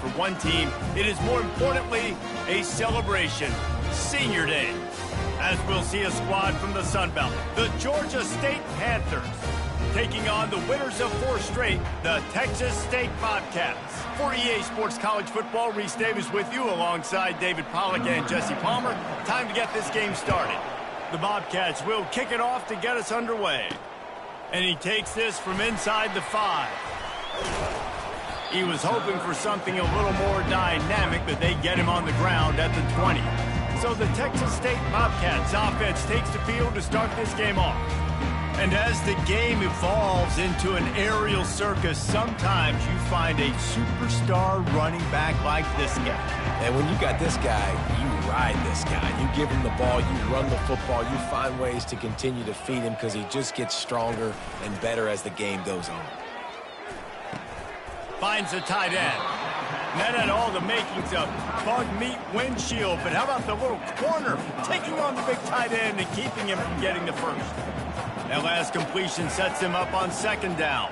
for one team, it is more importantly a celebration. Senior Day. As we'll see a squad from the Sun Belt, the Georgia State Panthers, taking on the winners of 4 straight, the Texas State Bobcats. For EA Sports College Football, Reese Davis with you alongside David Pollack and Jesse Palmer. Time to get this game started. The Bobcats will kick it off to get us underway. And he takes this from inside the 5. He was hoping for something a little more dynamic, but they get him on the ground at the 20. So the Texas State Bobcats offense takes the field to start this game off. And as the game evolves into an aerial circus, sometimes you find a superstar running back like this guy. And when you got this guy, you ride this guy. You give him the ball, you run the football, you find ways to continue to feed him because he just gets stronger and better as the game goes on. Finds the tight end. That had all the makings of bug meat windshield, but how about the little corner taking on the big tight end and keeping him from getting the first? That last completion sets him up on 2nd down.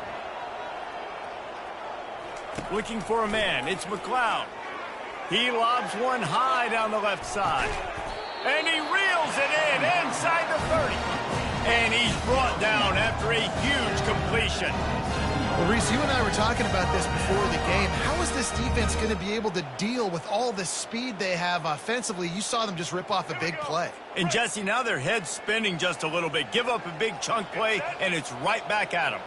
Looking for a man, it's McLeod. He lobs one high down the left side. And he reels it in inside the 30. And he's brought down after a huge completion. Well, Reese, you and I were talking about this before the game. How is this defense going to be able to deal with all the speed they have offensively? You saw them just rip off a big play. And, Jesse, now their head's spinning just a little bit. Give up a big chunk play, and it's right back at them.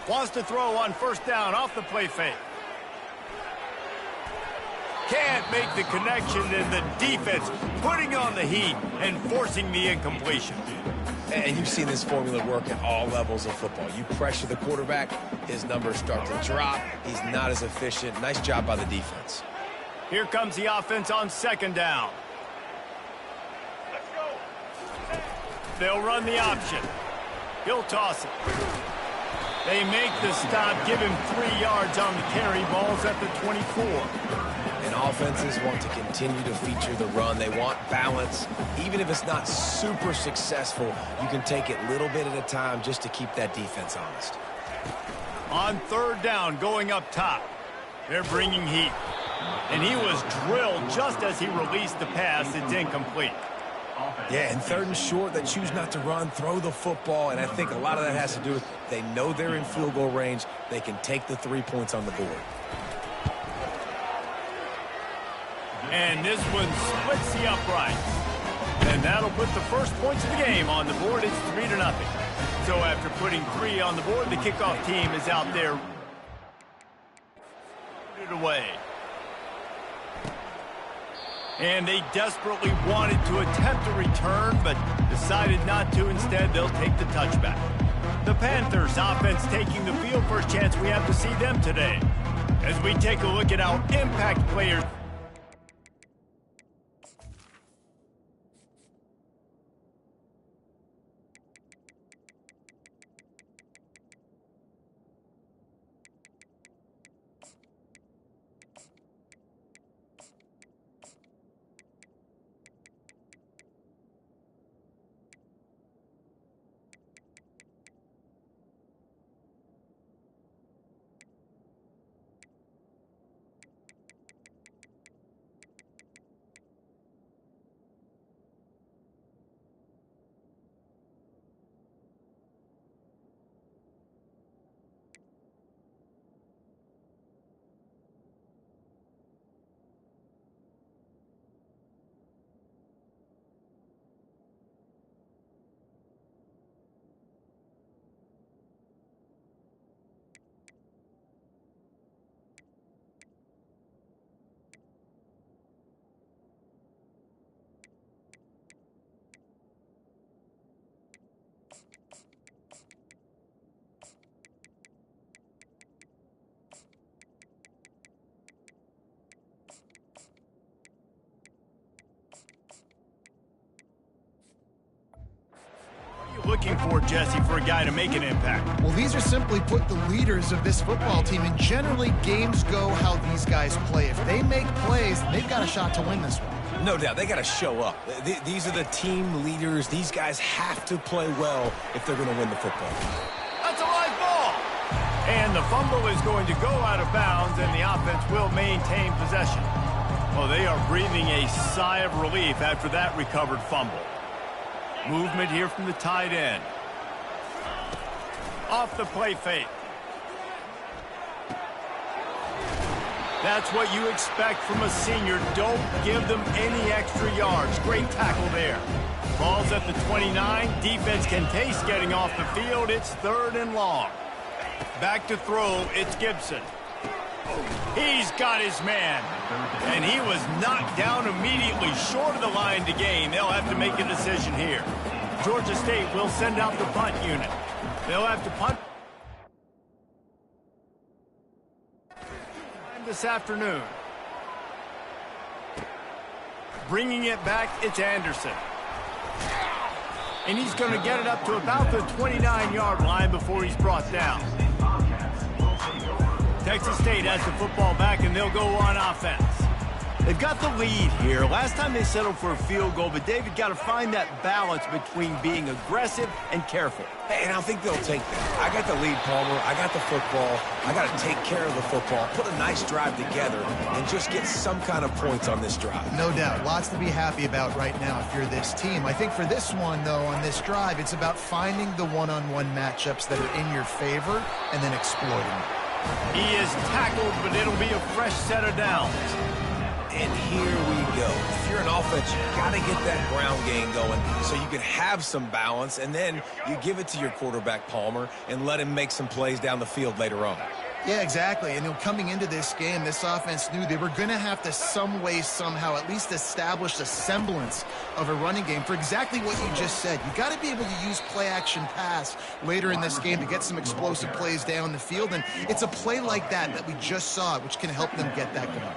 Wants to throw on 1st down off the play fake. Can't make the connection, and the defense putting on the heat and forcing the incompletion. And you've seen this formula work at all levels of football. You pressure the quarterback, his numbers start to drop. He's not as efficient. Nice job by the defense. Here comes the offense on 2nd down. They'll run the option. He'll toss it. They make the stop, give him 3 yards on the carry. Ball's at the 24. And offenses want to continue to feature the run. They want balance. Even if it's not super successful, you can take it little bit at a time just to keep that defense honest. On 3rd down, going up top. They're bringing heat. And he was drilled just as he released the pass. It's incomplete. Yeah, and 3rd and short, they choose not to run, throw the football, and I think a lot of that has to do with they know they're in field goal range. They can take the 3 points on the board. And this one splits the uprights. And that'll put the first points of the game on the board. It's 3-0. So after putting 3 on the board, the kickoff team is out there away. And they desperately wanted to attempt a return, but decided not to. Instead, they'll take the touchback. The Panthers offense taking the field. First chance we have to see them today. As we take a look at our impact players. Looking for, Jesse, for a guy to make an impact? Well, these are simply put the leaders of this football team, and generally games go how these guys play. If they make plays, they've got a shot to win this one. No doubt, they got to show up. These are the team leaders. These guys have to play well if they're going to win the football. That's a live ball. And the fumble is going to go out of bounds, and the offense will maintain possession. Well, they are breathing a sigh of relief after that recovered fumble. Movement here from the tight end. Off the play fake. That's what you expect from a senior. Don't give them any extra yards. Great tackle there. Ball's at the 29. Defense can taste getting off the field. It's 3rd and long. Back to throw. It's Gibson. He's got his man. And he was knocked down immediately short of the line to gain. They'll have to make a decision here. Georgia State will send out the punt unit. They'll have to punt this afternoon. Bringing it back, it's Anderson. And he's going to get it up to about the 29-yard line before he's brought down. Texas State has the football back, and they'll go on offense. They've got the lead here. Last time they settled for a field goal, but David got to find that balance between being aggressive and careful. And I think they'll take that. I got the lead, Palmer. I got the football. I got to take care of the football, put a nice drive together, and just get some kind of points on this drive. No doubt. Lots to be happy about right now if you're this team. I think for this one, though, on this drive, it's about finding the one-on-one matchups that are in your favor and then exploiting them. He is tackled, but it'll be a fresh set of downs. And here we go. If you're an offense, you got to get that ground game going so you can have some balance, and then you give it to your quarterback, Palmer, and let him make some plays down the field later on. Yeah, exactly. And coming into this game, this offense knew they were going to have to some way, somehow, at least establish a semblance of a running game for exactly what you just said. You got to be able to use play-action pass later in this game to get some explosive plays down the field, and it's a play like that we just saw, which can help them get that going.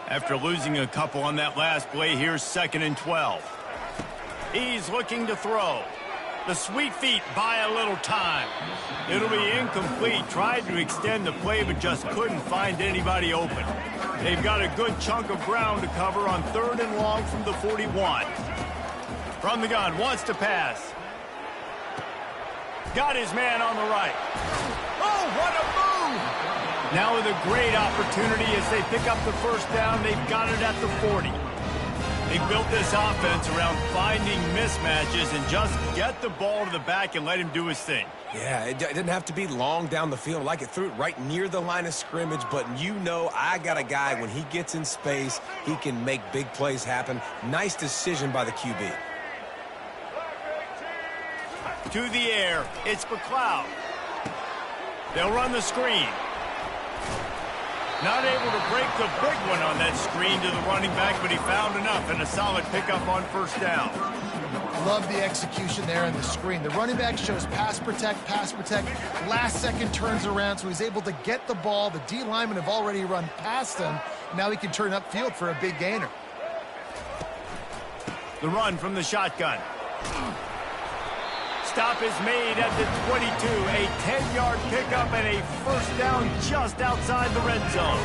After losing a couple on that last play, here's 2nd and 12. He's looking to throw. The sweet feet buy a little time. It'll be incomplete. Tried to extend the play, but just couldn't find anybody open. They've got a good chunk of ground to cover on 3rd and long from the 41. From the gun, wants to pass. Got his man on the right. Oh, what a move! Now with a great opportunity as they pick up the first down, they've got it at the 40. They built this offense around finding mismatches and just get the ball to the back and let him do his thing. Yeah, it didn't have to be long down the field. Like it threw it right near the line of scrimmage, but you know I got a guy, when he gets in space, he can make big plays happen. Nice decision by the QB. To the air, it's McLeod. They'll run the screen. Not able to break the big one on that screen to the running back, but he found enough and a solid pickup on first down. Love the execution there on the screen. The running back shows pass protect, last second turns around, so he's able to get the ball. The D linemen have already run past him. Now he can turn upfield for a big gainer. The run from the shotgun. Stop is made at the 22. A 10-yard pickup and a first down just outside the red zone.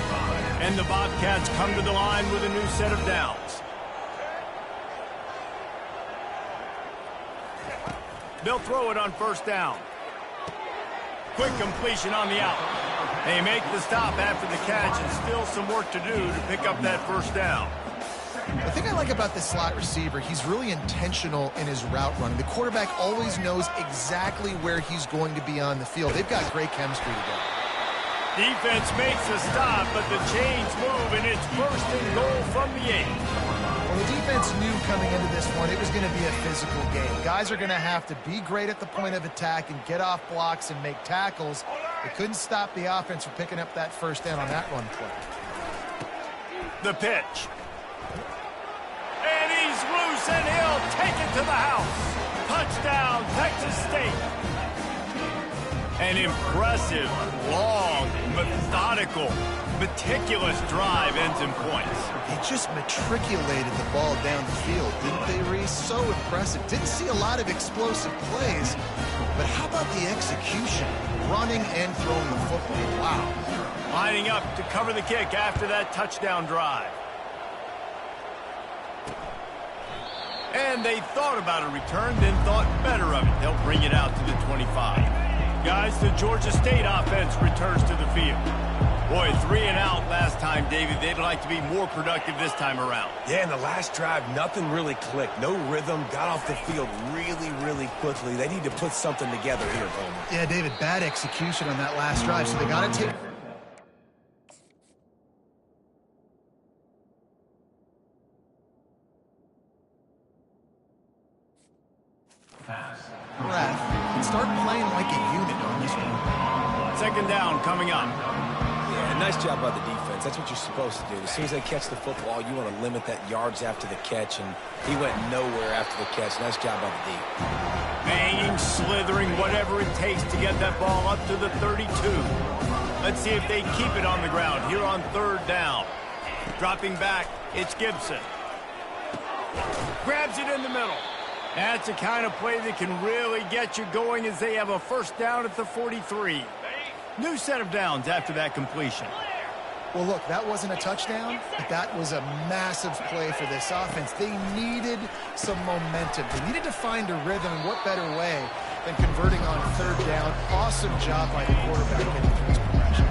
And the Bobcats come to the line with a new set of downs. They'll throw it on first down. Quick completion on the out. They make the stop after the catch, and still some work to do to pick up that first down. The thing I like about this slot receiver, he's really intentional in his route running. The quarterback always knows exactly where he's going to be on the field. They've got great chemistry together. Defense makes a stop, but the chains move, and it's 1st and goal from the 8. Well, the defense knew coming into this one it was going to be a physical game. Guys are going to have to be great at the point of attack and get off blocks and make tackles. They couldn't stop the offense from picking up that first down on that run play. The pitch. And he's loose, and he'll take it to the house. Touchdown, Texas State. An impressive, long, methodical, meticulous drive ends in points. They just matriculated the ball down the field, didn't they, Reese? So impressive. Didn't see a lot of explosive plays, but how about the execution? Running and throwing the football. Wow. Lining up to cover the kick after that touchdown drive. And they thought about a return, then thought better of it. They'll bring it out to the 25. Guys, the Georgia State offense returns to the field. Boy, 3 and out last time, David. They'd like to be more productive this time around. Yeah, in the last drive, nothing really clicked. No rhythm, got off the field really quickly. They need to put something together here, Homer. Yeah, David, bad execution on that last drive, so they got to take... breath and start playing like a unit on this one. Second down coming up. Yeah, nice job by the defense. That's what you're supposed to do. As soon as they catch the football, you want to limit that yards after the catch, and he went nowhere after the catch. Nice job by the D. Banging, slithering, whatever it takes to get that ball up to the 32. Let's see if they keep it on the ground here on third down. Dropping back, it's Gibson. Grabs it in the middle. That's the kind of play that can really get you going as they have a first down at the 43. New set of downs after that completion. Well, look, that wasn't a touchdown, but that was a massive play for this offense. They needed some momentum. They needed to find a rhythm, and what better way than converting on third down. Awesome job by the quarterback getting through his progression.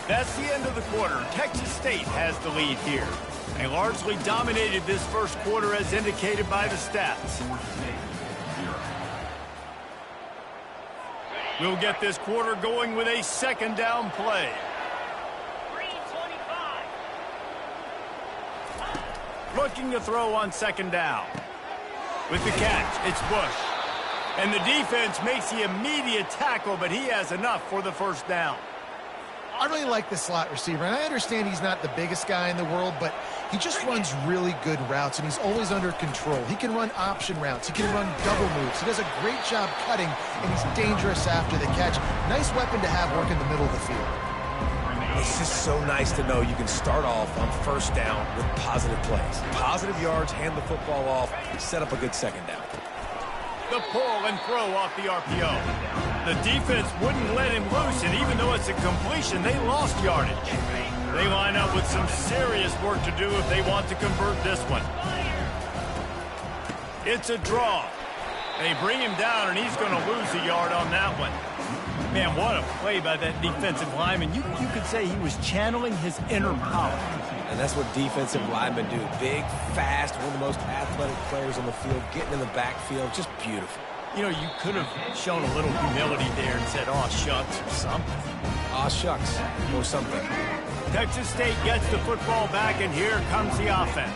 That's the end of the quarter. Texas State has the lead here. They largely dominated this first quarter as indicated by the stats. We'll get this quarter going with a second down play. Looking to throw on second down. With the catch, it's Bush. And the defense makes the immediate tackle, but he has enough for the first down. I really like the slot receiver, and I understand he's not the biggest guy in the world, but he just runs really good routes, and he's always under control. He can run option routes. He can run double moves. He does a great job cutting, and he's dangerous after the catch. Nice weapon to have work in the middle of the field. It's just so nice to know you can start off on first down with positive plays. Positive yards, hand the football off, set up a good second down. The pull and throw off the RPO. The defense wouldn't let him loose, and even though it's a completion, they lost yardage. They line up with some serious work to do if they want to convert this one. It's a draw. They bring him down, and he's going to lose a yard on that one. Man, what a play by that defensive lineman. You could say he was channeling his inner power. And that's what defensive linemen do. Big, fast, one of the most athletic players on the field, getting in the backfield, just beautiful. You know, you could have shown a little humility there and said, "Aw, shucks," or something. Aw, shucks, or something. Texas State gets the football back, and here comes the offense.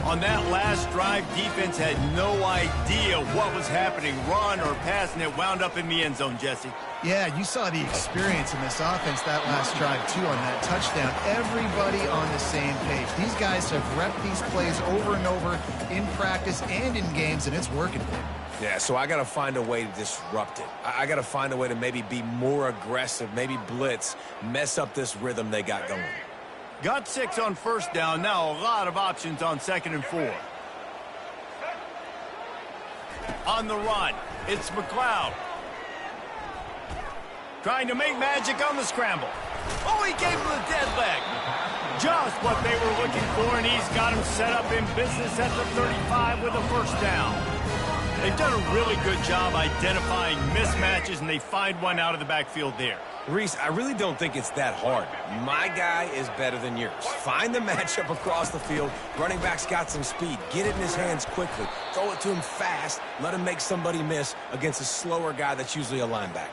On that last drive, defense had no idea what was happening, run or pass, and it wound up in the end zone, Jesse. Yeah, you saw the experience in this offense that last drive, too, on that touchdown. Everybody on the same page. These guys have repped these plays over and over in practice and in games, and it's working for them. Yeah, so I got to find a way to disrupt it. I got to find a way to maybe be more aggressive, maybe blitz, mess up this rhythm they got going. Got 6 on first down. Now a lot of options on 2nd and 4. On the run, it's McLeod. Trying to make magic on the scramble. Oh, he gave him the dead leg. Just what they were looking for, and he's got him set up in business at the 35 with a first down. They've done a really good job identifying mismatches, and they find one out of the backfield there. Reese, I really don't think it's that hard. My guy is better than yours. Find the matchup across the field. Running back's got some speed. Get it in his hands quickly. Throw it to him fast. Let him make somebody miss against a slower guy that's usually a linebacker.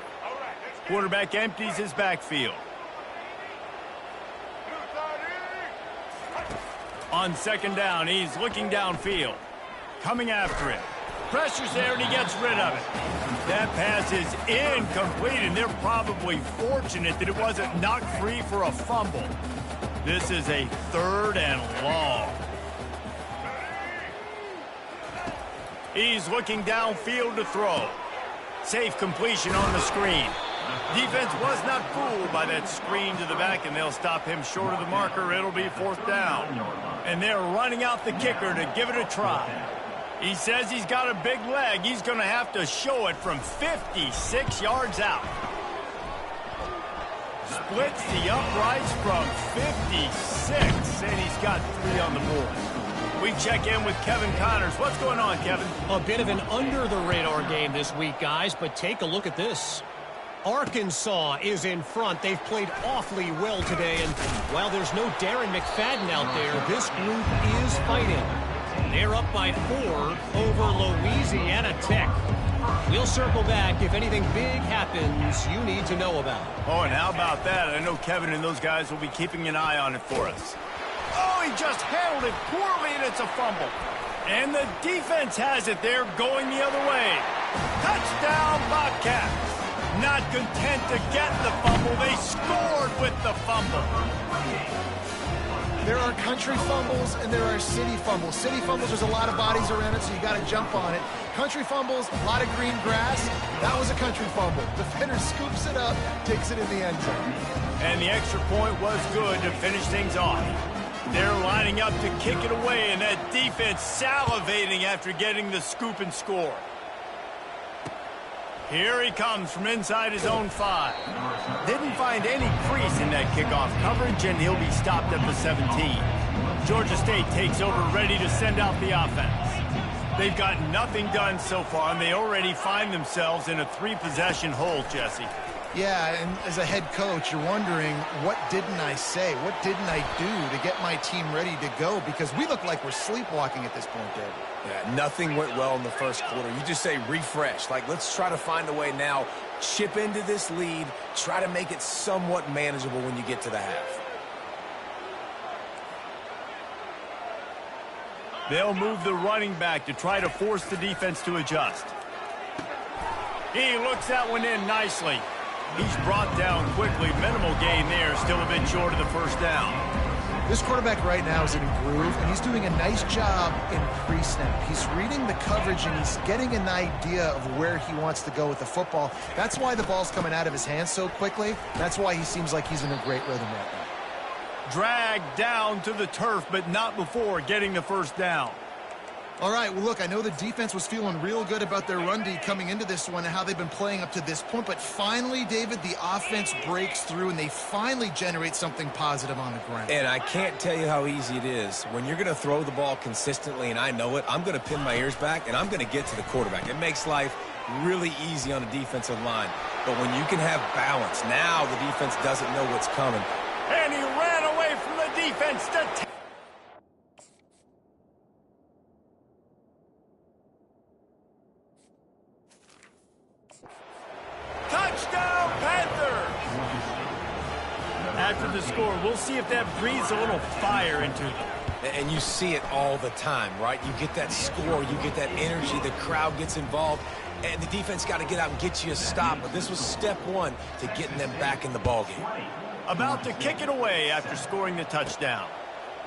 Quarterback empties his backfield. On 2nd down, he's looking downfield. Coming after him. Pressure's there, and he gets rid of it. That pass is incomplete, and they're probably fortunate that it wasn't knocked free for a fumble. This is a 3rd and long. He's looking downfield to throw. Safe completion on the screen. Defense was not fooled by that screen to the back, and they'll stop him short of the marker. It'll be 4th down. And they're running out the kicker to give it a try. He says he's got a big leg. He's going to have to show it from 56 yards out. Splits the uprights from 56, and he's got 3 on the board. We check in with Kevin Connors. What's going on, Kevin? A bit of an under-the-radar game this week, guys, but take a look at this. Arkansas is in front. They've played awfully well today, and while there's no Darren McFadden out there, this group is fighting. They're up by 4 over Louisiana Tech. We'll circle back if anything big happens you need to know about. Oh, and how about that? I know Kevin and those guys will be keeping an eye on it for us. Oh, he just handled it poorly, and it's a fumble. And the defense has it there going the other way. Touchdown, Bobcats. Not content to get the fumble, they scored with the fumble. There are country fumbles and there are city fumbles. City fumbles, there's a lot of bodies around it, so you got to jump on it. Country fumbles, a lot of green grass. That was a country fumble. Defender scoops it up, takes it in the end zone. And the extra point was good to finish things off. They're lining up to kick it away, and that defense salivating after getting the scoop and score. Here he comes from inside his own 5. Didn't find any crease in that kickoff coverage, and he'll be stopped at the 17. Georgia State takes over, ready to send out the offense. They've got nothing done so far, and they already find themselves in a 3-possession hole, Jesse. Yeah, and as a head coach, you're wondering, what didn't I say? What didn't I do to get my team ready to go? Because we look like we're sleepwalking at this point, David. Yeah, nothing went well in the first quarter. You just say refresh. Like, let's try to find a way now, chip into this lead, try to make it somewhat manageable when you get to the half. They'll move the running back to try to force the defense to adjust. He looks that one in nicely. He's brought down quickly. Minimal gain there, still a bit short of the first down. This quarterback right now is in a groove, and he's doing a nice job in pre-snap. He's reading the coverage, and he's getting an idea of where he wants to go with the football. That's why the ball's coming out of his hands so quickly. That's why he seems like he's in a great rhythm right now. Dragged down to the turf, but not before getting the first down. All right, well, look, I know the defense was feeling real good about their run D coming into this one and how they've been playing up to this point, but finally, David, the offense breaks through and they finally generate something positive on the ground. And I can't tell you how easy it is. When you're going to throw the ball consistently, and I know it, I'm going to pin my ears back, and I'm going to get to the quarterback. It makes life really easy on the defensive line. But when you can have balance, now the defense doesn't know what's coming. And he ran away from the defense to touchdown, Panthers! After the score, we'll see if that breathes a little fire into them. And you see it all the time, right? You get that score, you get that energy, the crowd gets involved, and the defense got to get out and get you a stop. But this was step 1 to getting them back in the ballgame. About to kick it away after scoring the touchdown.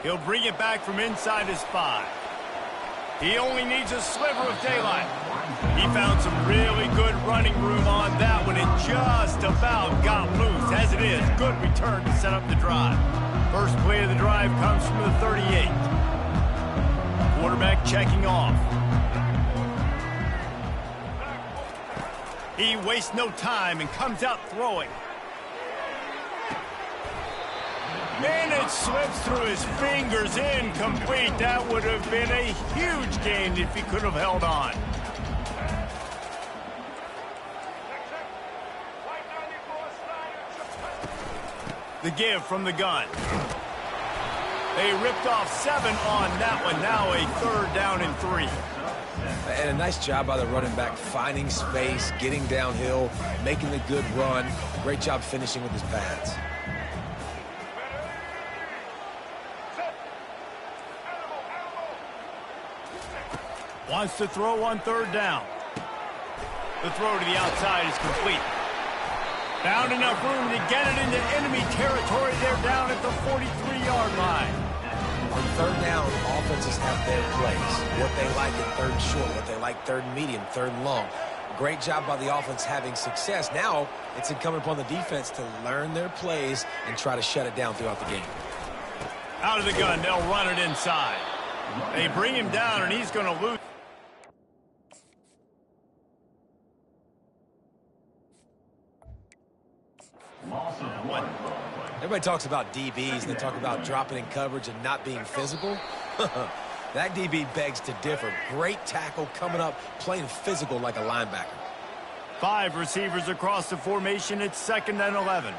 He'll bring it back from inside his 5. He only needs a sliver of daylight. He found some really good running room on that one and just about got loose. As it is, good return to set up the drive. First play of the drive comes from the 38. Quarterback checking off. He wastes no time and comes out throwing. And it slips through his fingers, incomplete. That would have been a huge gain if he could have held on. The give from the gun. They ripped off 7 on that one. Now a 3rd down and 3. And a nice job by the running back, finding space, getting downhill, making the good run. Great job finishing with his pads. Wants to throw on 3rd down. The throw to the outside is complete. Found enough room to get it into enemy territory. They're down at the 43-yard line. On 3rd down, offenses have their plays. What they like at 3rd short, what they like 3rd medium, 3rd long. Great job by the offense having success. Now it's incumbent upon the defense to learn their plays and try to shut it down throughout the game. Out of the gun, they'll run it inside. They bring him down, and he's going to lose. Everybody talks about DBs and they talk about dropping in coverage and not being physical. That DB begs to differ. Great tackle coming up, playing physical like a linebacker. 5 receivers across the formation. It's 2nd and 11.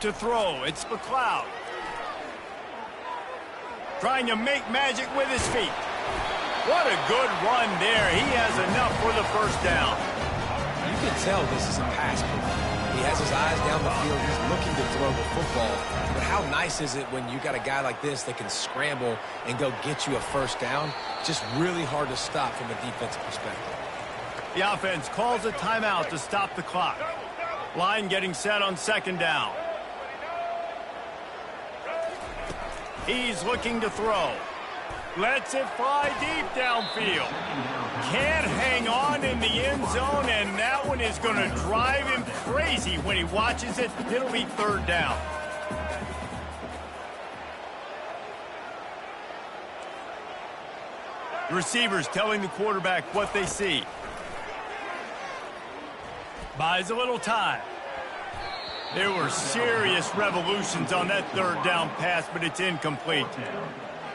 To throw, it's McLeod. Trying to make magic with his feet. What a good run there. He has enough for the first down. You can tell this is a pass play. He has his eyes down the field. He's looking to throw the football. But how nice is it when you got a guy like this that can scramble and go get you a first down? Just really hard to stop from a defensive perspective. The offense calls a timeout to stop the clock. Line getting set on 2nd down. He's looking to throw. Lets it fly deep downfield. Can't hang on in the end zone, and that one is going to drive him crazy when he watches it. It'll be 3rd down. The receivers telling the quarterback what they see. Buys a little time. There were serious revolutions on that 3rd down pass, but it's incomplete.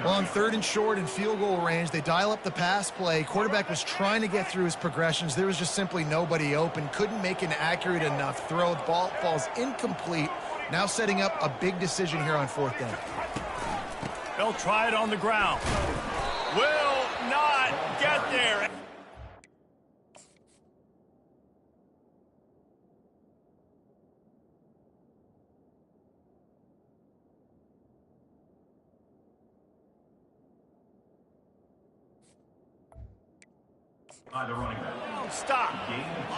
Well, on 3rd and short and field goal range, they dial up the pass play. Quarterback was trying to get through his progressions. There was just simply nobody open. Couldn't make an accurate enough throw. The ball falls incomplete. Now setting up a big decision here on 4th down. They'll try it on the ground. Will not get there. Stop.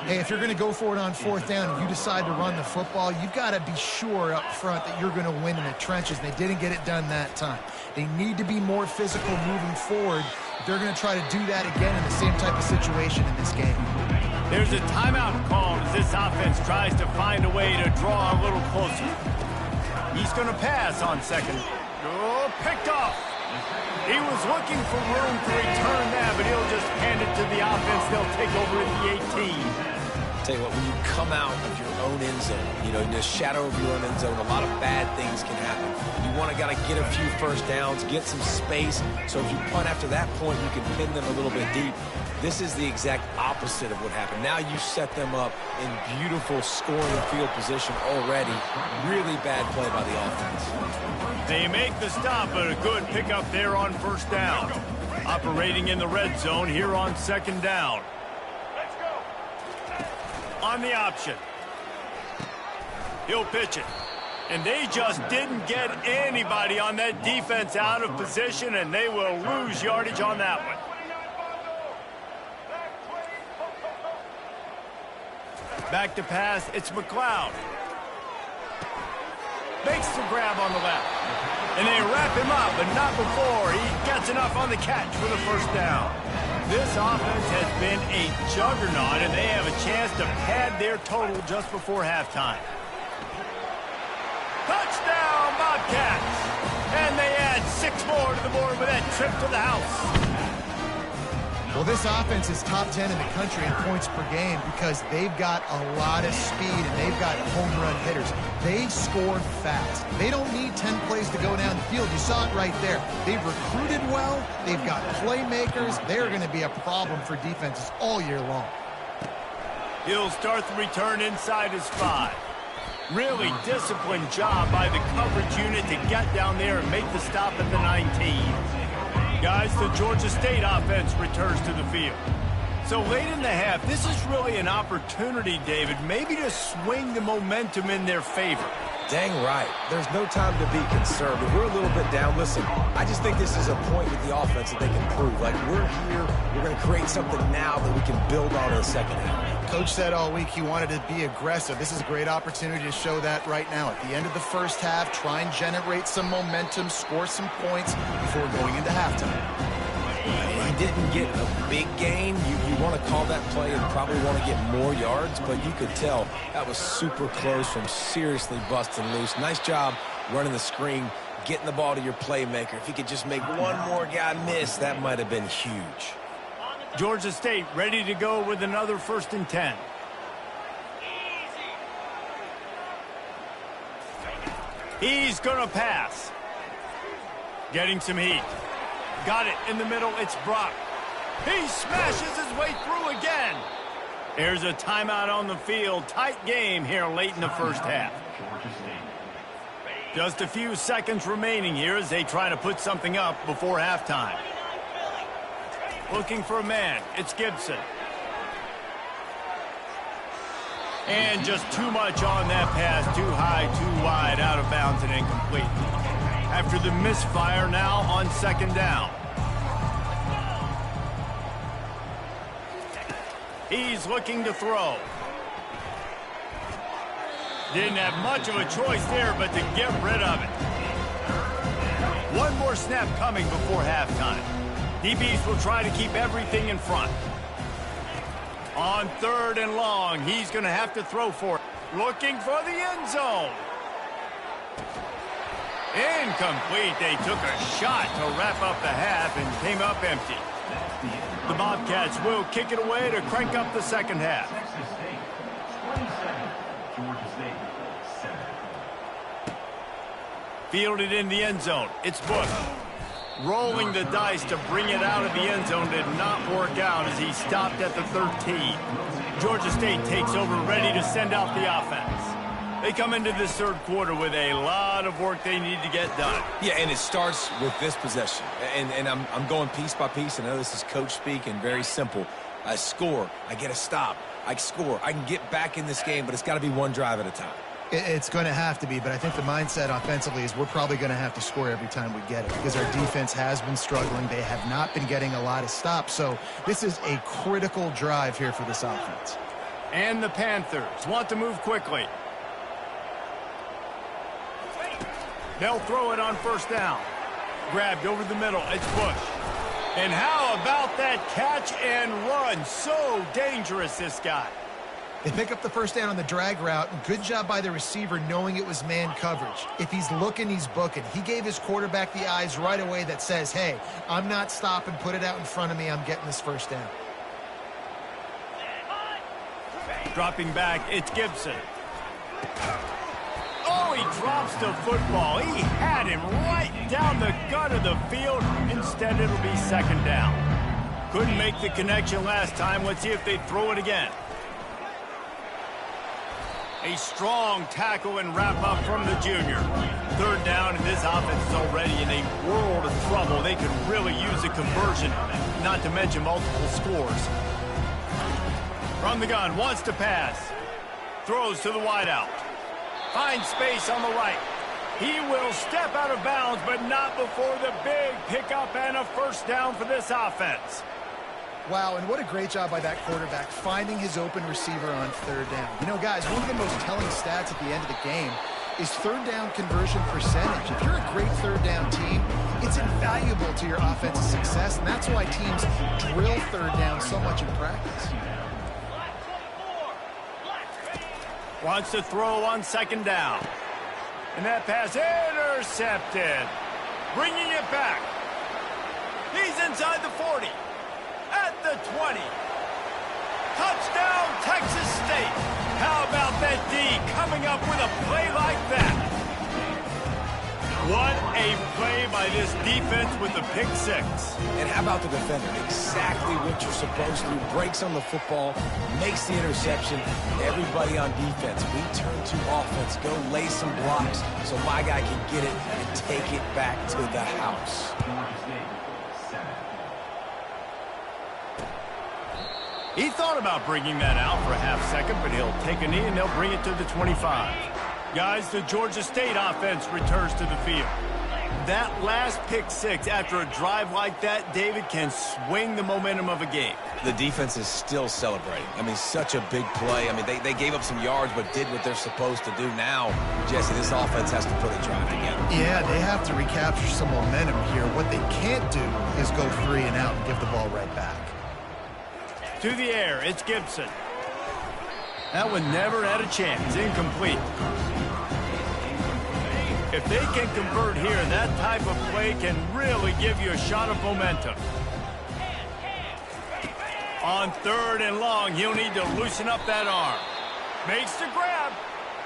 Hey, if you're going to go for it on 4th down and you decide to run the football, you've got to be sure up front that you're going to win in the trenches. They didn't get it done that time. They need to be more physical moving forward. They're going to try to do that again in the same type of situation in this game. There's a timeout called as this offense tries to find a way to draw a little closer. He's going to pass on 2nd. Oh, picked off. He was looking for room to return that, but he'll just hand it to the offense. They'll take over at the 18. Tell you what, when you come out of your own end zone, you know, in the shadow of your own end zone, a lot of bad things can happen. You want to get a few first downs, get some space, so if you punt after that point, you can pin them a little bit deep. This is the exact opposite of what happened. Now you set them up in beautiful scoring field position already. Really bad play by the offense. They make the stop, but a good pickup there on 1st down. Operating in the red zone here on 2nd down. Let's go. On the option. He'll pitch it. And they just didn't get anybody on that defense out of position, and they will lose yardage on that one. Back to pass, it's McLeod. Makes the grab on the left. And they wrap him up, but not before he gets enough on the catch for the 1st down. This offense has been a juggernaut, and they have a chance to pad their total just before halftime. Touchdown, Bobcats! And they add 6 more to the board with that trip to the house. Well, this offense is top 10 in the country in points per game because they've got a lot of speed and they've got home run hitters. They score fast. They don't need 10 plays to go down the field. You saw it right there. They've recruited well. They've got playmakers. They're going to be a problem for defenses all year long. He'll start the return inside his 5. Really disciplined job by the coverage unit to get down there and make the stop at the 19. Guys, the Georgia State offense returns to the field. So late in the half, this is really an opportunity, David, maybe to swing the momentum in their favor. Dang right. There's no time to be concerned. If we're a little bit down, listen, I just think this is a point with the offense that they can prove. Like, we're here, we're going to create something now that we can build on in the 2nd half. Coach said all week he wanted to be aggressive. This is a great opportunity to show that right now. At the end of the 1st half, try and generate some momentum, score some points before going into halftime. He didn't get a big gain. You want to call that play and probably want to get more yards, but you could tell that was super close from seriously busting loose. Nice job running the screen, getting the ball to your playmaker. If he could just make one more guy miss, that might have been huge. Georgia State ready to go with another 1st and 10. He's going to pass. Getting some heat. Got it in the middle. It's Brock. He smashes his way through again. There's a timeout on the field. Tight game here late in the first half. Just a few seconds remaining here as they try to put something up before halftime. Looking for a man. It's Gibson. And just too much on that pass. Too high, too wide, out of bounds and incomplete. After the misfire, now on second down. He's looking to throw. Didn't have much of a choice there, but to get rid of it. One more snap coming before halftime. DBs will try to keep everything in front. On third and long, he's going to have to throw for it. Looking for the end zone. Incomplete. They took a shot to wrap up the half and came up empty. The Bobcats will kick it away to crank up the second half. Fielded in the end zone. It's Bush. Rolling the dice to bring it out of the end zone did not work out as he stopped at the 13. Georgia State takes over, ready to send out the offense. They come into this third quarter with a lot of work they need to get done. Yeah, and it starts with this possession. And I'm going piece by piece. I know this is coach speak and very simple. I score. I get a stop. I score. I can get back in this game, but it's got to be one drive at a time. It's going to have to be, but I think the mindset offensively is we're probably going to have to score every time we get it because our defense has been struggling. They have not been getting a lot of stops, so this is a critical drive here for this offense. And the Panthers want to move quickly. They'll throw it on first down. Grabbed over the middle. It's Bush. And how about that catch and run? So dangerous, this guy. They pick up the first down on the drag route. Good job by the receiver knowing it was man coverage. If he's looking, he's booking. He gave his quarterback the eyes right away that says, hey, I'm not stopping. Put it out in front of me. I'm getting this first down. Dropping back, it's Gibson. Oh, he drops the football. He had him right down the gut of the field. Instead, it'll be second down. Couldn't make the connection last time. Let's see if they throw it again. A strong tackle and wrap-up from the junior. Third down, and this offense is already in a world of trouble. They could really use a conversion, not to mention multiple scores. From the gun, wants to pass. Throws to the wideout. Finds space on the right. He will step out of bounds, but not before the big pickup and a first down for this offense. Wow, and what a great job by that quarterback finding his open receiver on third down. You know, guys, one of the most telling stats at the end of the game is third down conversion percentage. If you're a great third down team, it's invaluable to your offensive success, and that's why teams drill third down so much in practice. Wants to throw on second down. And that pass intercepted. Bringing it back. He's inside the 40. At the 20. Touchdown, Texas State. How about that D coming up with a play like that? What a play by this defense with the pick six. And how about the defender? Exactly what you're supposed to. Breaks on the football, makes the interception. Everybody on defense, we turn to offense. Go lay some blocks so my guy can get it and take it back to the house. He thought about bringing that out for a half second, but he'll take a knee and they'll bring it to the 25. Guys, the Georgia State offense returns to the field. That last pick six after a drive like that, David, can swing the momentum of a game. The defense is still celebrating. I mean, such a big play. I mean, they gave up some yards but did what they're supposed to do. Now, Jesse, this offense has to put a drive together. Yeah, they have to recapture some momentum here. What they can't do is go 3 and out and give the ball right back. To the air, it's Gibson. That one never had a chance. Incomplete. If they can convert here, that type of play can really give you a shot of momentum. On third and long, he'll need to loosen up that arm. Makes the grab.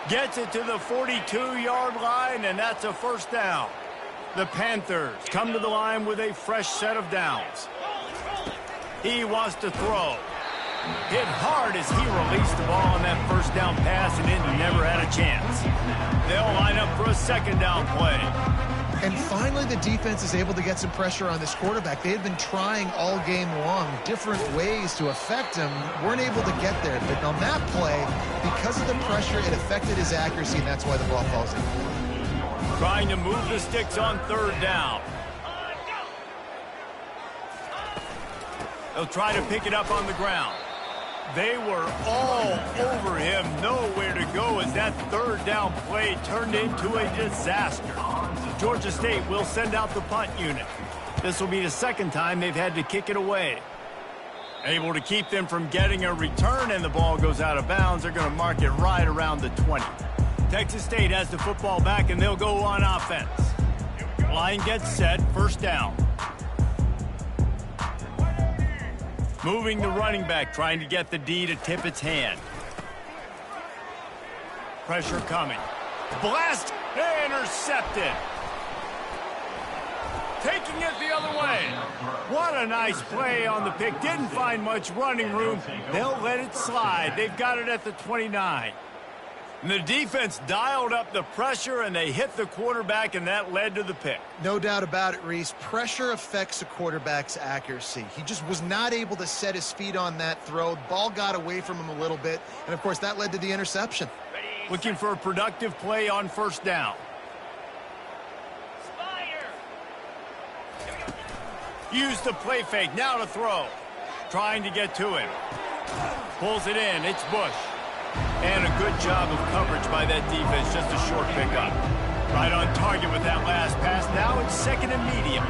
Gets it to the 42-yard line, and that's a first down. The Panthers come to the line with a fresh set of downs. He wants to throw. Hit hard as he released the ball on that first down pass, and it never had a chance. They'll line up for a second down play. And finally, the defense is able to get some pressure on this quarterback. They had been trying all game long different ways to affect him. Weren't able to get there. But on that play, because of the pressure, it affected his accuracy, and that's why the ball falls in. Trying to move the sticks on third down. They'll try to pick it up on the ground. They were all over him, nowhere to go as that third down play turned into a disaster. Georgia State will send out the punt unit. This will be the second time they've had to kick it away. Able to keep them from getting a return, and the ball goes out of bounds. They're going to mark it right around the 20. Texas State has the football back, and they'll go on offense. Line gets set, first down. Moving the running back, trying to get the D to tip its hand. Pressure coming. Blast! Intercepted. Taking it the other way. What a nice play on the pick. Didn't find much running room. They'll let it slide. They've got it at the 29. And the defense dialed up the pressure, and they hit the quarterback, and that led to the pick. No doubt about it, Reese. Pressure affects a quarterback's accuracy. He just was not able to set his feet on that throw. The ball got away from him a little bit, and, of course, that led to the interception. Looking for a productive play on first down. Use the play fake, now to throw. Trying to get to him. Pulls it in, it's Bush. And a good job of coverage by that defense, just a short pickup. Right on target with that last pass. Now it's second and medium.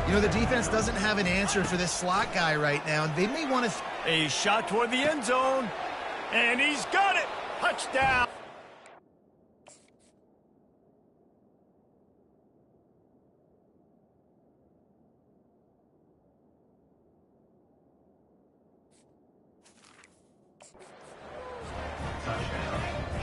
You know, the defense doesn't have an answer for this slot guy right now, and they may want to... A shot toward the end zone, and he's got it. Touchdown.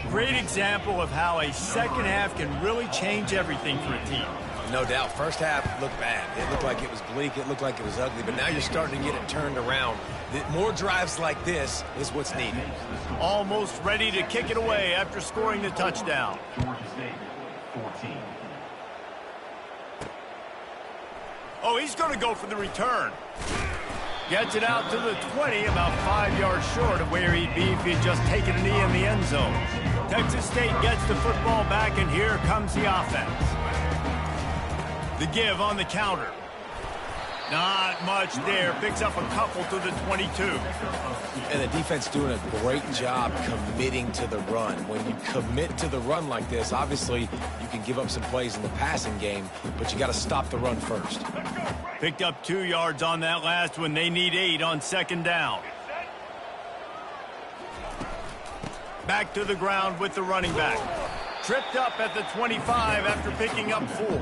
Great example of how a second half can really change everything for a team. No doubt. First half looked bad. It looked like it was bleak. It looked like it was ugly. But now you're starting to get it turned around. More drives like this is what's needed. Almost ready to kick it away after scoring the touchdown. Oh, he's going to go for the return. Gets it out to the 20, about 5 yards short of where he'd be if he'd just taken a knee in the end zone. Texas State gets the football back, and here comes the offense. The give on the counter. Not much there. Picks up a couple to the 22. And the defense doing a great job committing to the run. When you commit to the run like this, obviously you can give up some plays in the passing game, but you got to stop the run first. Picked up 2 yards on that last one. They need 8 on second down. Back to the ground with the running back. Tripped up at the 25 after picking up 4.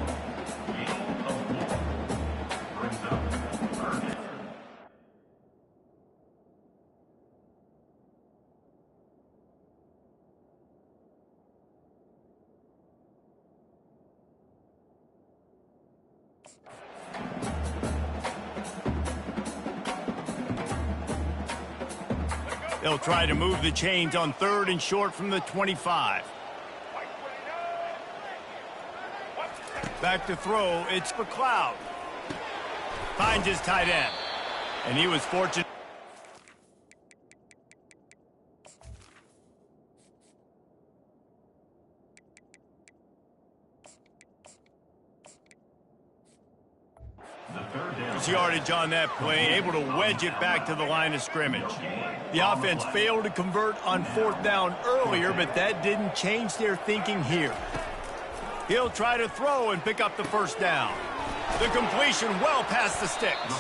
They'll try to move the chains on third and short from the 25. Back to throw, it's McLeod. Finds his tight end. And he was fortunate. Yardage on that play, able to wedge it back to the line of scrimmage. The offense failed to convert on fourth down earlier, but that didn't change their thinking here. He'll try to throw and pick up the first down. The completion well past the sticks.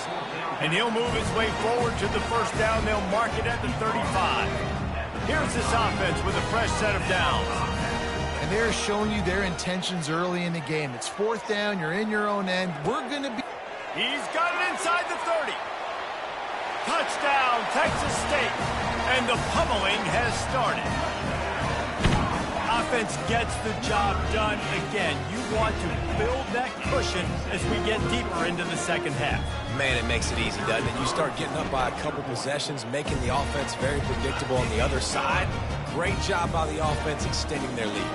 And he'll move his way forward to the first down. They'll mark it at the 35. Here's this offense with a fresh set of downs. And they're showing you their intentions early in the game. It's fourth down, you're in your own end. We're going to be... He's got it inside the 30. Touchdown, Texas State. And the pummeling has started. offense gets the job done again. You want to build that cushion as we get deeper into the second half. Man, it makes it easy, doesn't it? You start getting up by a couple possessions, making the offense very predictable on the other side. Great job by the offense extending their lead.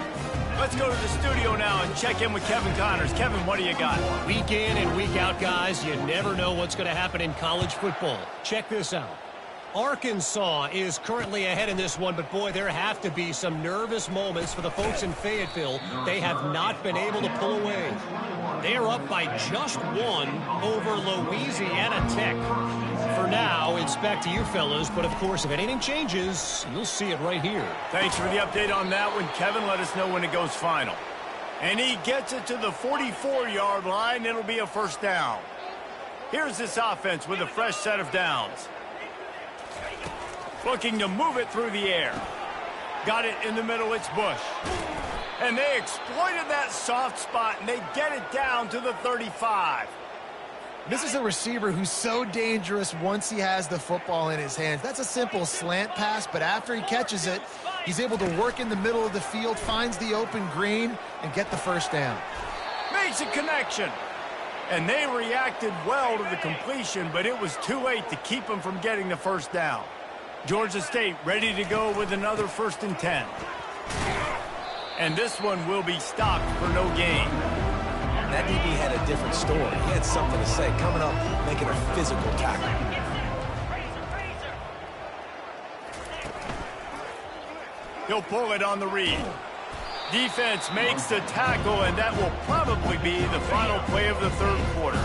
Let's go to the studio now and check in with Kevin Connors. Kevin, what do you got? Week in and week out, guys, you never know what's going to happen in college football. Check this out. Arkansas is currently ahead in this one, but boy, there have to be some nervous moments for the folks in Fayetteville. They have not been able to pull away. They are up by just one over Louisiana Tech. For now, it's back to you fellas, but of course, if anything changes, you'll see it right here. Thanks for the update on that one, Kevin. Let us know when it goes final. And he gets it to the 44-yard line. It'll be a first down. Here's this offense with a fresh set of downs. Looking to move it through the air. Got it in the middle, it's Bush. And they exploited that soft spot, and they get it down to the 35. This is a receiver who's so dangerous once he has the football in his hands. That's a simple slant pass, but after he catches it, he's able to work in the middle of the field, finds the open green, and get the first down. Makes a connection. And they reacted well to the completion, but it was too late to keep them from getting the first down. Georgia State ready to go with another 1st and 10. And this one will be stopped for no gain. That DB had a different story. He had something to say, coming up, making a physical tackle. He'll pull it on the read. Defense makes the tackle, and that will probably be the final play of the third quarter.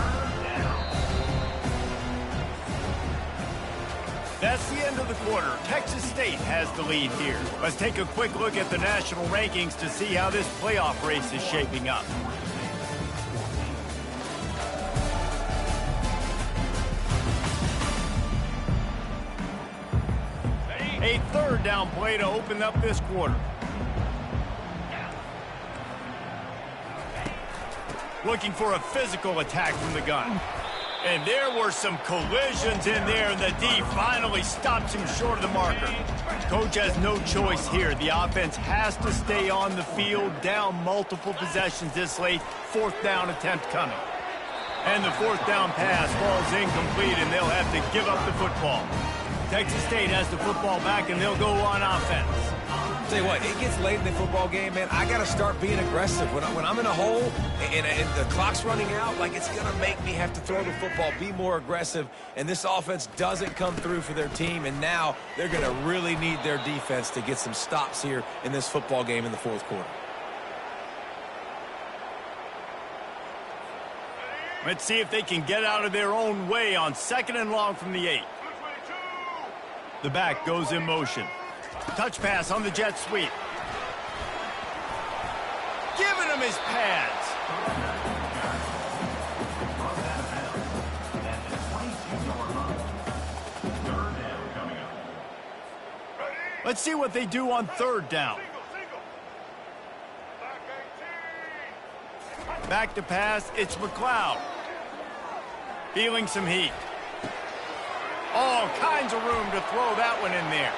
That's the end of the quarter. Texas State has the lead here. Let's take a quick look at the national rankings to see how this playoff race is shaping up. A third down play to open up this quarter. Looking for a physical attack from the gun. And there were some collisions in there, and the D finally stops him short of the marker. Coach has no choice here. The offense has to stay on the field, down multiple possessions this late. 4th down attempt coming. And the 4th down pass falls incomplete, and they'll have to give up the football. Texas State has the football back, and they'll go on offense. Tell you what, it gets late in the football game, man. I got to start being aggressive. When I'm in a hole and the clock's running out, like, it's going to make me have to throw the football, be more aggressive. And this offense doesn't come through for their team, and now they're going to really need their defense to get some stops here in this football game in the 4th quarter. Let's see if they can get out of their own way on 2nd and long from the 8. The back goes in motion. Touch pass on the jet sweep. Giving him his pads. Let's see what they do on 3rd down. Back to pass, it's McLeod. Feeling some heat. All kinds of room to throw that one in there.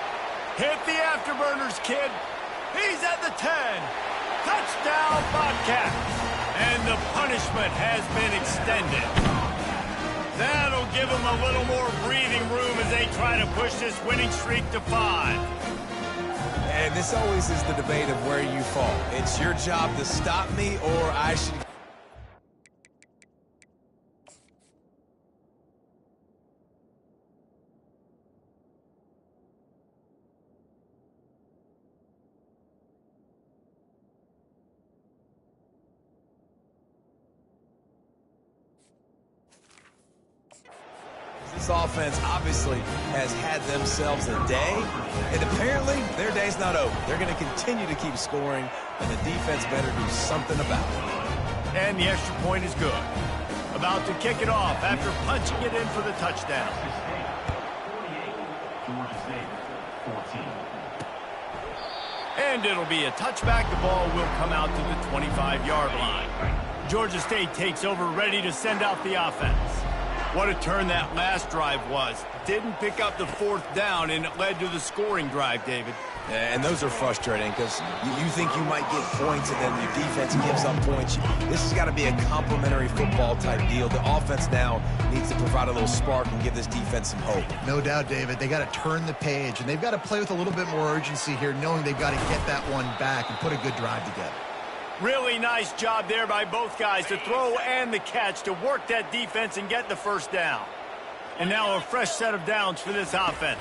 Hit the afterburners, kid. He's at the 10. Touchdown, Bobcats. And the punishment has been extended. That'll give them a little more breathing room as they try to push this winning streak to 5. And this always is the debate of where you fall. It's your job to stop me, or I should... This offense obviously has had themselves a day, and apparently their day's not over. They're going to continue to keep scoring, and the defense better do something about it. And the extra point is good. About to kick it off after punching it in for the touchdown. And it'll be a touchback. The ball will come out to the 25-yard line. Georgia State takes over, ready to send out the offense. What a turn that last drive was. Didn't pick up the 4th down, and it led to the scoring drive, David. And those are frustrating because you think you might get points and then your defense gives up points. This has got to be a complementary football type deal. The offense now needs to provide a little spark and give this defense some hope. No doubt, David. They got to turn the page, and they've got to play with a little bit more urgency here, knowing they've got to get that one back and put a good drive together. Really nice job there by both guys to throw and the catch to work that defense and get the first down. And now a fresh set of downs for this offense.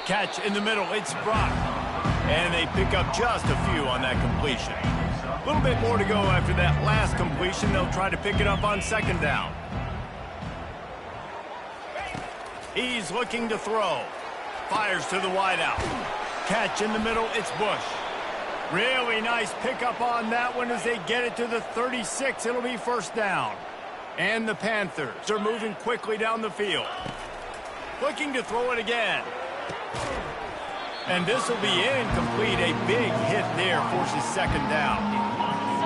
Catch in the middle, it's Brock. And they pick up just a few on that completion. A little bit more to go after that last completion. They'll try to pick it up on second down. He's looking to throw. Fires to the wideout. Catch in the middle, it's Bush. Really nice pickup on that one as they get it to the 36. It'll be first down. And the Panthers are moving quickly down the field. Looking to throw it again. And this will be incomplete. A big hit there forces second down.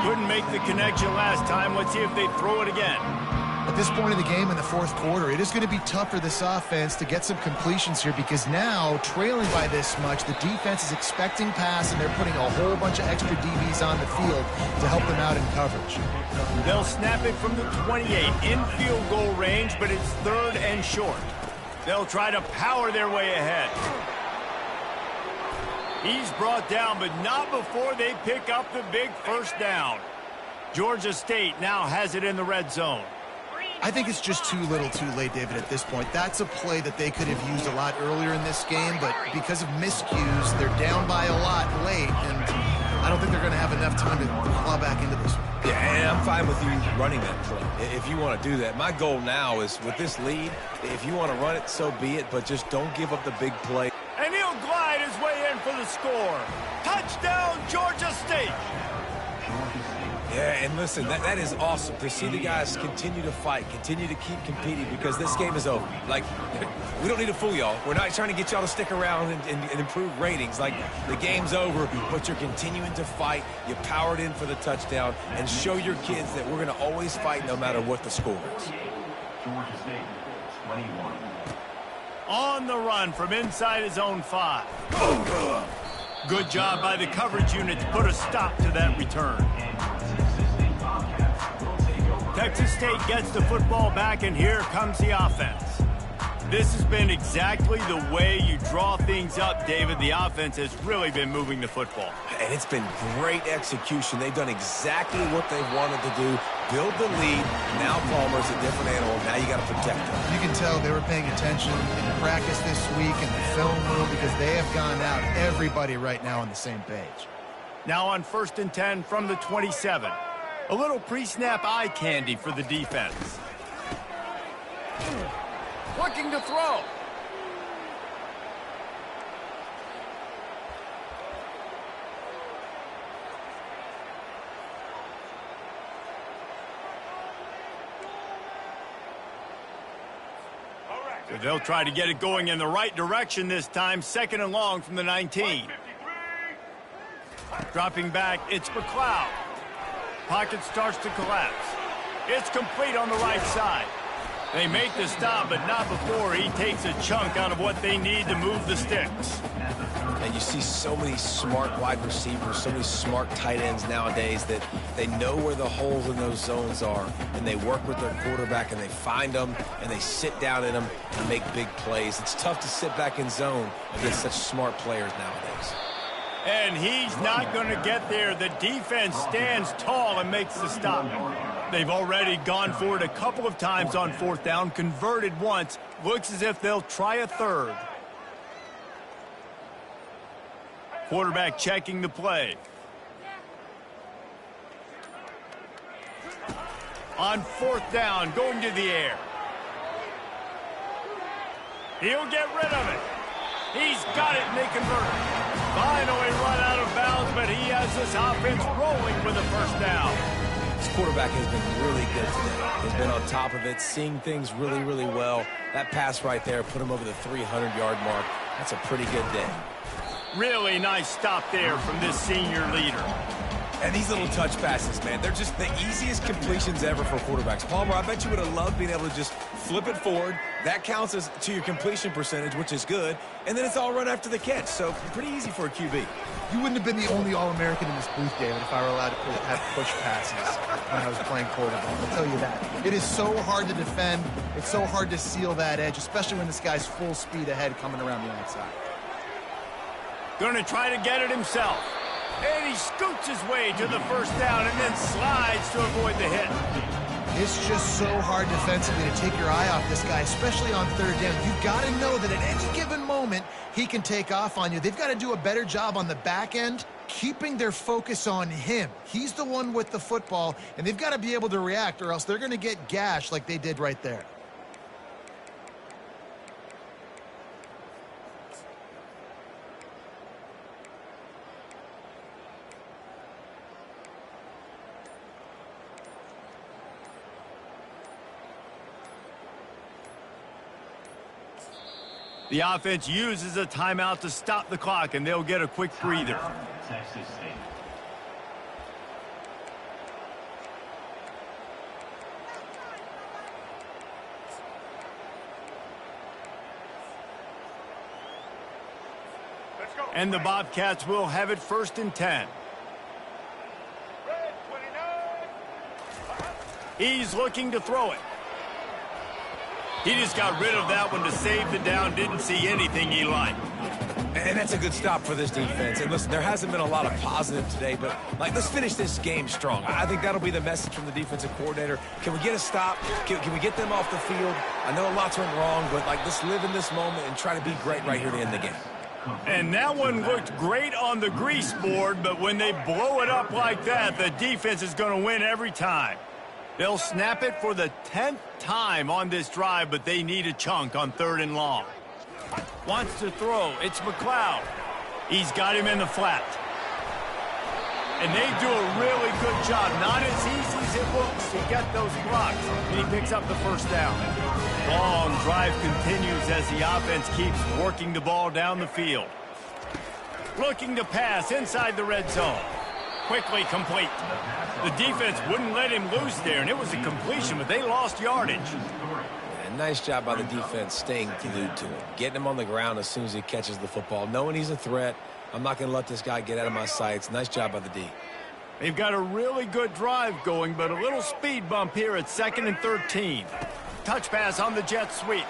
Couldn't make the connection last time. Let's see if they throw it again. At this point in the game in the fourth quarter, it is going to be tough for this offense to get some completions here because now, trailing by this much, the defense is expecting pass and they're putting a whole bunch of extra DBs on the field to help them out in coverage. They'll snap it from the 28 in field goal range, but it's third and short. They'll try to power their way ahead. He's brought down, but not before they pick up the big first down. Georgia State now has it in the red zone. I think it's just too little too late, David, at this point. That's a play that they could have used a lot earlier in this game, but because of miscues, they're down by a lot late, and I don't think they're going to have enough time to claw back into this one. Yeah, and I'm fine with you running that play if you want to do that. My goal now is with this lead, if you want to run it, so be it, but just don't give up the big play. And he'll glide his way in for the score. Touchdown, Georgia State. Yeah, and listen, that is awesome to see the guys continue to fight, continue to keep competing because this game is over. Like, we don't need to fool y'all. We're not trying to get y'all to stick around and improve ratings. Like, the game's over, but you're continuing to fight. You powered in for the touchdown and show your kids that we're going to always fight no matter what the score is. Georgia State, 21. On the run from inside his own 5. Good job by the coverage unit to put a stop to that return. Texas State gets the football back, and here comes the offense. This has been exactly the way you draw things up, David. The offense has really been moving the football. And it's been great execution. They've done exactly what they wanted to do. Build the lead. Now Palmer's a different animal. Now you got to protect him. You can tell they were paying attention in practice this week in the film room because they have gone out, everybody right now on the same page. Now on 1st and 10 from the 27. A little pre-snap eye candy for the defense. Looking to throw. So they'll try to get it going in the right direction this time. 2nd and long from the 19. Dropping back, it's McLeod. Pocket starts to collapse. It's complete on the right side. They make the stop, but not before he takes a chunk out of what they need to move the sticks. And you see so many smart wide receivers, so many smart tight ends nowadays that they know where the holes in those zones are, and they work with their quarterback, and they find them, and they sit down in them and make big plays. It's tough to sit back in zone against such smart players nowadays. And he's not going to get there. The defense stands tall and makes the stop. They've already gone for it a couple of times on 4th down, converted once. Looks as if they'll try a 3rd. Quarterback checking the play. On 4th down, going to the air. He'll get rid of it. He's got it, and they convert it. Finally run out of bounds, but he has this offense rolling with a first down. This quarterback has been really good today. He's been on top of it, seeing things really, really well. That pass right there put him over the 300-yard mark. That's a pretty good day. Really nice stop there from this senior leader. And these little touch passes, man, they're just the easiest completions ever for quarterbacks. Palmer, I bet you would have loved being able to just flip it forward, That counts as to your completion percentage, which is good, and then it's all run after the catch, so pretty easy for a QB. You wouldn't have been the only All-American in this booth, David, if I were allowed to have push passes when I was playing quarterback. I'll tell you that. It is so hard to defend. It's so hard to seal that edge, especially when this guy's full speed ahead coming around the outside. Going to try to get it himself. And he scoots his way to the first down and then slides to avoid the hit. It's just so hard defensively to take your eye off this guy, especially on third down. You've got to know that at any given moment, he can take off on you. They've got to do a better job on the back end, keeping their focus on him. He's the one with the football, and they've got to be able to react, or else they're going to get gashed like they did right there. The offense uses a timeout to stop the clock, and they'll get a quick breather. Texas State. And the Bobcats will have it 1st and 10. He's looking to throw it. He just got rid of that one to save the down. Didn't see anything he liked. And that's a good stop for this defense. And listen, there hasn't been a lot of positive today, but let's finish this game strong. I think that'll be the message from the defensive coordinator. Can we get a stop? Can we get them off the field? I know a lot's went wrong, but let's live in this moment and try to be great right here to end the game. And that one looked great on the grease board, but when they blow it up like that, the defense is going to win every time. They'll snap it for the 10th time on this drive, but they need a chunk on 3rd and long. Wants to throw. It's McLeod. He's got him in the flat. And they do a really good job. Not as easy as it looks to get those blocks. And he picks up the first down. Long drive continues as the offense keeps working the ball down the field. Looking to pass inside the red zone. Quickly complete. The defense wouldn't let him loose there, and it was a completion, but they lost yardage. And nice job by the defense staying glued to him. Getting him on the ground as soon as he catches the football. Knowing he's a threat. I'm not going to let this guy get out of my sights. Nice job by the D. They've got a really good drive going, but a little speed bump here at 2nd and 13. Touch pass on the jet sweep.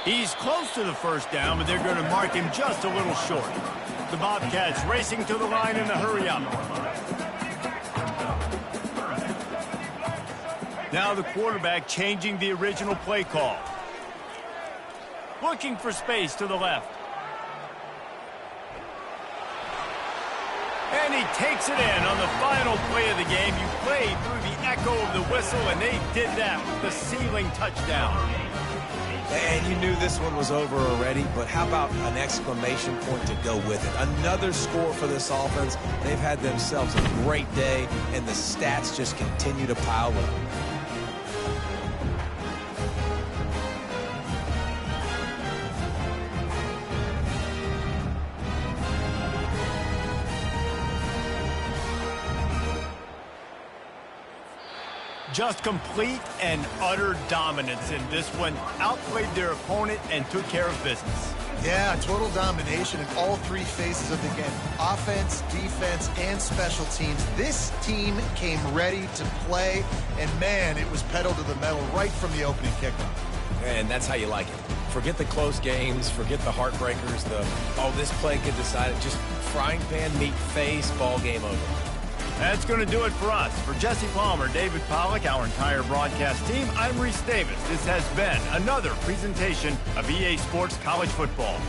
He's close to the first down, but they're going to mark him just a little short. The Bobcats racing to the line in a hurry up. Now the quarterback changing the original play call. Looking for space to the left. And he takes it in on the final play of the game. You played through the echo of the whistle, and they did that with the ceiling touchdown. And you knew this one was over already, but how about an exclamation point to go with it? Another score for this offense. They've had themselves a great day, and the stats just continue to pile up. Just complete and utter dominance in this one. Outplayed their opponent and took care of business. Yeah, total domination in all 3 phases of the game. Offense, defense, and special teams. This team came ready to play, and man, it was pedal to the metal right from the opening kickoff. And that's how you like it. Forget the close games, forget the heartbreakers, this play could decide it. Just frying pan, meat face, ball game over. That's going to do it for us. For Jesse Palmer, David Pollack, our entire broadcast team, I'm Reese Davis. This has been another presentation of EA Sports College Football.